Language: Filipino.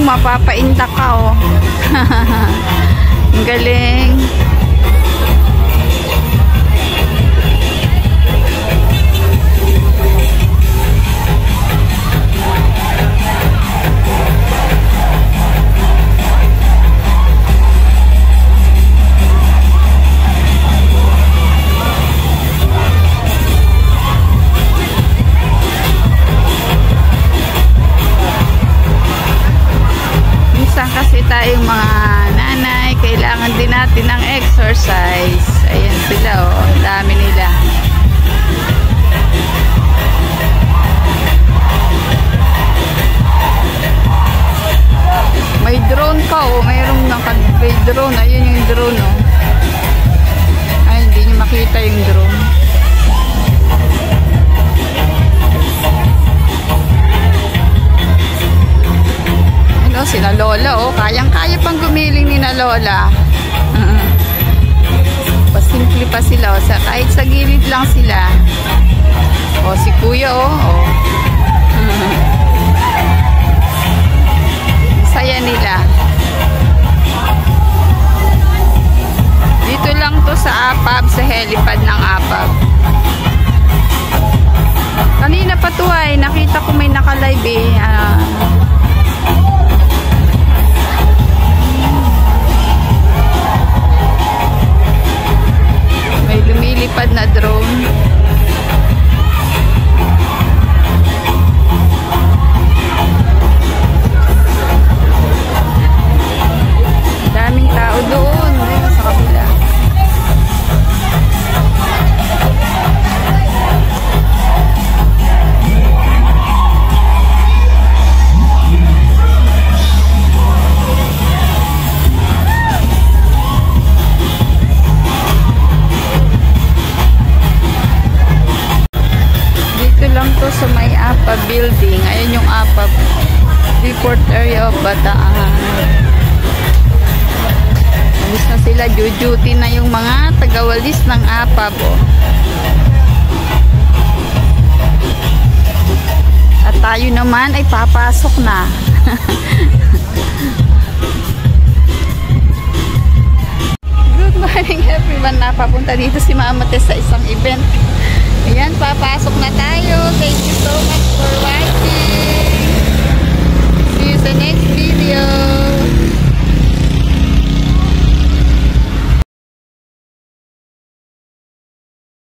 mapapaindak ka, oh. Ang galing. Kasi tayong mga nanay, kailangan din natin ng exercise. Ayan sila, oh. Dami nila. May drone pa, oh. Mayroong may drone. Ayun yung drone, oh. Ay, hindi nyo makita yung drone. Sila Lola, oh, kayang-kaya pang gumiling ni na Lola. Pasimple pa sila, oh, kahit sa gilid lang sila. Oh, si Kuya, oh. Saya nila. Dito lang to sa Apab, sa helipad ng Apab. Kanina pa to ay, nakita ko may naka-live eh. May lumilipad na drone. Daming tao doon. Ayun, sa kabila. Sa may APA building. Ayan yung APA report area of Bataan. Alis na sila. Duty na yung mga tagawalis ng APA, oh. At tayo naman ay papasok na. Good morning everyone. Napapunta dito si Mama Tess sa isang event. Ayan, Papa.